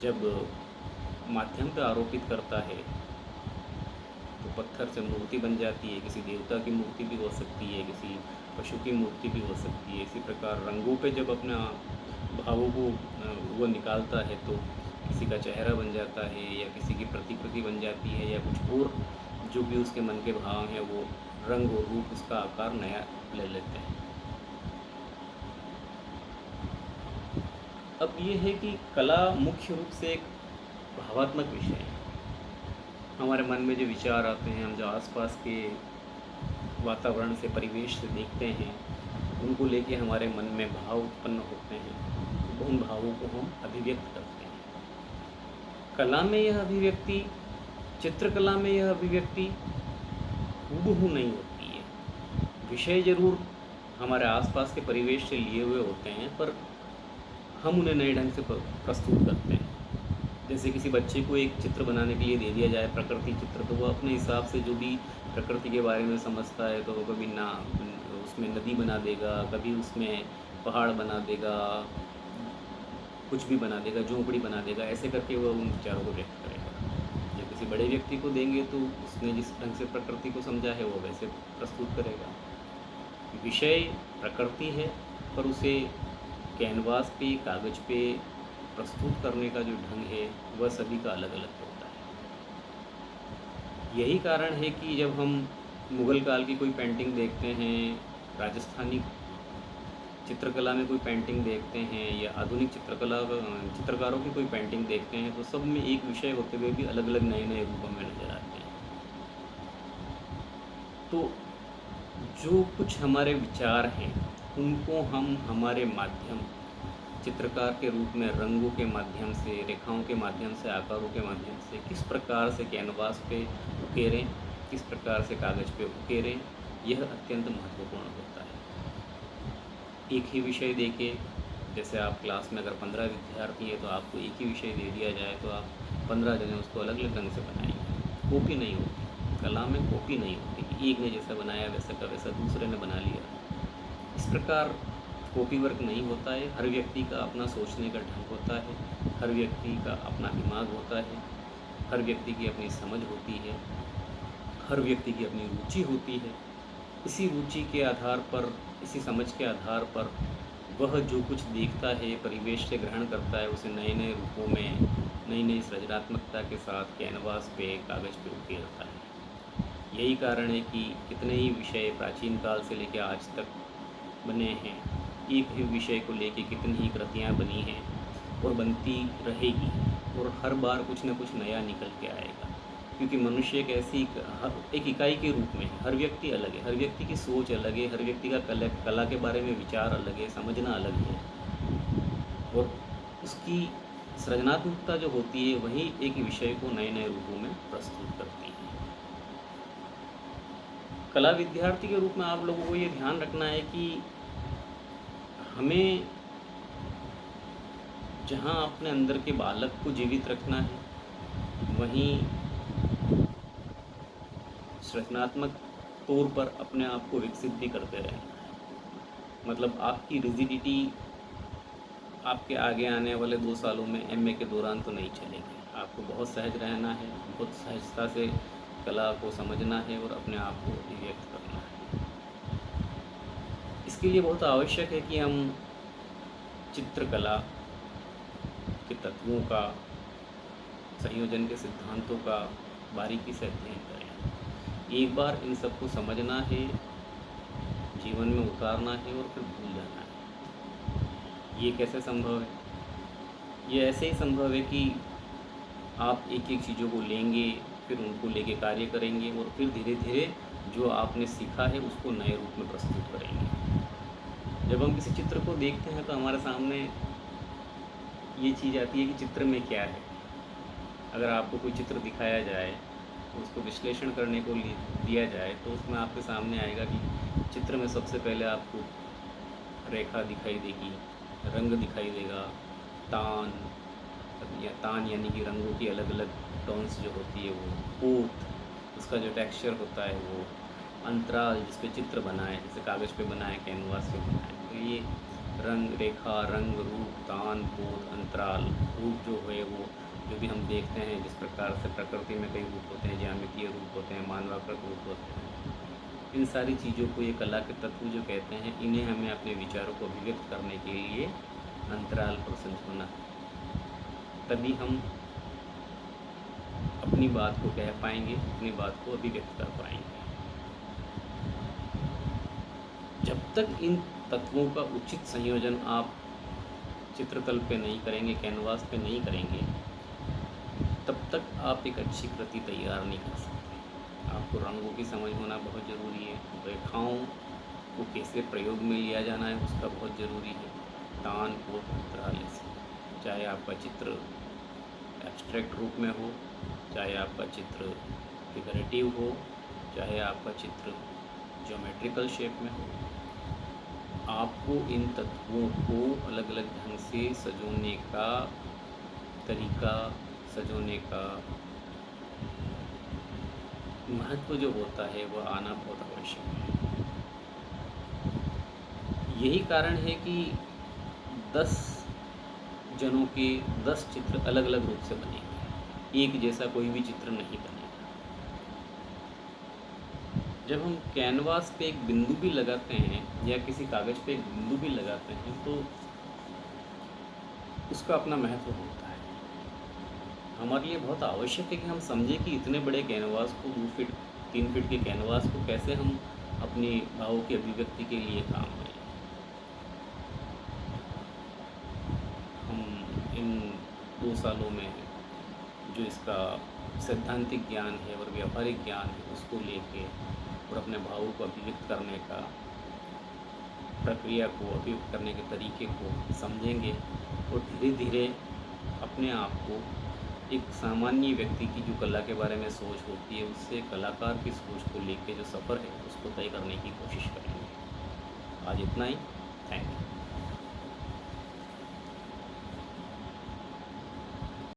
जब माध्यम पे आरोपित करता है तो पत्थर से मूर्ति बन जाती है। किसी देवता की मूर्ति भी हो सकती है, किसी पशु की मूर्ति भी हो सकती है। इसी प्रकार रंगों पे जब अपना भावों को वो निकालता है तो किसी का चेहरा बन जाता है या किसी की प्रतिकृति बन जाती है या कुछ और जो भी उसके मन के भाव हैं वो रंग और रूप उसका आकार नया ले लेते हैं। अब ये है कि कला मुख्य रूप से एक भावात्मक विषय है। हमारे मन में जो विचार आते हैं, हम जो आसपास के वातावरण से, परिवेश से देखते हैं, उनको लेके हमारे मन में भाव उत्पन्न होते हैं, तो उन भावों को हम अभिव्यक्त करते हैं। कला में यह अभिव्यक्ति, चित्रकला में यह अभिव्यक्ति हूबहू नहीं होती है। विषय ज़रूर हमारे आसपास के परिवेश से लिए हुए होते हैं, पर हम उन्हें नए ढंग से प्रस्तुत करते हैं। जैसे किसी बच्चे को एक चित्र बनाने के लिए दे दिया जाए, प्रकृति चित्र, तो वो अपने हिसाब से जो भी प्रकृति के बारे में समझता है तो वो कभी ना उसमें नदी बना देगा, कभी उसमें पहाड़ बना देगा, कुछ भी बना देगा, झोंपड़ी बना देगा। ऐसे करके वो उन विचारों को व्यक्त करेगा। जब किसी बड़े व्यक्ति को देंगे तो उसने जिस ढंग से प्रकृति को समझा है वो वैसे प्रस्तुत करेगा। विषय प्रकृति है, पर उसे कैनवास पे, कागज़ पे प्रस्तुत करने का जो ढंग है वह सभी का अलग अलग होता है। यही कारण है कि जब हम मुग़ल काल की कोई पेंटिंग देखते हैं, राजस्थानी चित्रकला में कोई पेंटिंग देखते हैं या आधुनिक चित्रकारों की कोई पेंटिंग देखते हैं, तो सब में एक विषय होते हुए भी अलग अलग नए नए रूपों में नज़र आते हैं। तो जो कुछ हमारे विचार हैं उनको हम हमारे माध्यम, चित्रकार के रूप में रंगों के माध्यम से, रेखाओं के माध्यम से, आकारों के माध्यम से किस प्रकार से कैनवास पे उकेरें, किस प्रकार से कागज़ पे उकेरें, यह अत्यंत महत्वपूर्ण होता है। एक ही विषय देके, जैसे आप क्लास में अगर 15 विद्यार्थी हैं तो आपको एक ही विषय दे दिया जाए तो आप 15 जने उसको अलग अलग ढंग से बनाएंगे। कॉपी नहीं होती, कला में कॉपी नहीं होती कि एक ने जैसा बनाया वैसा का वैसा दूसरे ने बना लिया। इस प्रकार कॉपी वर्क नहीं होता है। हर व्यक्ति का अपना सोचने का ढंग होता है, हर व्यक्ति का अपना दिमाग होता है, हर व्यक्ति की अपनी समझ होती है, हर व्यक्ति की अपनी रुचि होती है। इसी रुचि के आधार पर, इसी समझ के आधार पर वह जो कुछ देखता है, परिवेश से ग्रहण करता है, उसे नए नए रूपों में, नई नई सृजनात्मकता के साथ कैनवास पे, कागज़ पे उकेरता है। यही कारण है कि कितने ही विषय प्राचीन काल से लेकर आज तक बने हैं। एक ही विषय को लेके कितनी ही कृतियाँ बनी हैं और बनती रहेगी, और हर बार कुछ न कुछ नया निकल के आएगा। क्योंकि मनुष्य एक ऐसी एक इकाई के रूप में है। हर व्यक्ति अलग है, हर व्यक्ति की सोच अलग है, हर व्यक्ति का कला के बारे में विचार अलग है, समझना अलग है, और उसकी सृजनात्मकता जो होती है वही एक विषय को नए नए रूपों में प्रस्तुत करती है। कला विद्यार्थी के रूप में आप लोगों को ये ध्यान रखना है कि हमें जहाँ अपने अंदर के बालक को जीवित रखना है, वहीं सृजनात्मक तौर पर अपने आप को विकसित भी करते रहना है। मतलब आपकी रिजिडिटी आपके आगे आने वाले 2 सालों में एमए के दौरान तो नहीं चलेगी। आपको बहुत सहज रहना है, बहुत सहजता से कला को समझना है और अपने आप को अभिव्यक्त करना है। इसके लिए बहुत आवश्यक है कि हम चित्रकला के तत्वों का, संयोजन के सिद्धांतों का बारीकी से अध्ययन करें। एक बार इन सबको समझना है, जीवन में उतारना है और फिर भूल जाना है। ये कैसे संभव है? ये ऐसे ही संभव है कि आप एक एक चीज़ों को लेंगे, फिर उनको लेके कार्य करेंगे और फिर धीरे धीरे जो आपने सीखा है उसको नए रूप में प्रस्तुत करेंगे। जब हम किसी चित्र को देखते हैं तो हमारे सामने ये चीज़ आती है कि चित्र में क्या है। अगर आपको कोई चित्र दिखाया जाए, उसको विश्लेषण करने को दिया जाए, तो उसमें आपके सामने आएगा कि चित्र में सबसे पहले आपको रेखा दिखाई देगी, रंग दिखाई देगा, तान या तान यानी कि रंगों की अलग अलग टोन्स जो होती है वो, पोत, उसका जो टेक्सचर होता है वो, अंतराल जिस पे चित्र बनाए, जैसे कागज़ पे बनाए, कैनवास पे बनाए, तो ये रंग रेखा, रंग, रूप, तान, बोध, अंतराल। रूप जो है वो जो भी हम देखते हैं, जिस प्रकार से प्रकृति में कई रूप होते हैं, ज्यामितीय रूप होते हैं, मानवाकृत रूप होते हैं, इन सारी चीज़ों को ये कला के तत्व जो कहते हैं, इन्हें हमें अपने विचारों को अभिव्यक्त करने के लिए अंतराल पर संजोना है। तभी हम अपनी बात को कह पाएंगे, अपनी बात को अभिव्यक्त कर पाएंगे। जब तक इन तत्वों का उचित संयोजन आप चित्रतल पे नहीं करेंगे, कैनवास पे नहीं करेंगे, तब तक आप एक अच्छी कृति तैयार नहीं कर सकते। आपको रंगों की समझ होना बहुत ज़रूरी है, रेखाओं को कैसे प्रयोग में लिया जाना है उसका बहुत ज़रूरी है। तान, बोध, अंतराल से, चाहे आपका चित्र एब्स्ट्रैक्ट रूप में हो, चाहे आपका चित्र फिगरेटिव हो, चाहे आपका चित्र ज्योमेट्रिकल शेप में हो, आपको इन तत्वों को अलग अलग ढंग से सजोने का तरीका, सजोने का महत्व जो होता है वह आना बहुत आवश्यक है। यही कारण है कि 10 जनों के 10 चित्र अलग अलग रूप से बनेंगे, एक जैसा कोई भी चित्र नहीं बनेगा। जब हम कैनवास पे एक बिंदु भी लगाते हैं या किसी कागज़ पे एक बिंदु भी लगाते हैं तो उसका अपना महत्व होता है। हमारे लिए बहुत आवश्यक है कि हम समझें कि इतने बड़े कैनवास को 2 फीट 3 फीट के कैनवास को कैसे हम अपनी भावों की अभिव्यक्ति के लिए काम करें। हम इन 2 सालों में जो इसका सैद्धांतिक ज्ञान है और व्यावहारिक ज्ञान है उसको लेके और अपने भावों को अभिव्यक्त करने का प्रक्रिया को अभिव्यक्त करने के तरीके को समझेंगे और धीरे धीरे अपने आप को एक सामान्य व्यक्ति की जो कला के बारे में सोच होती है उससे कलाकार की सोच को लेके जो सफ़र है उसको तय करने की कोशिश करेंगे। आज इतना ही। Thank you.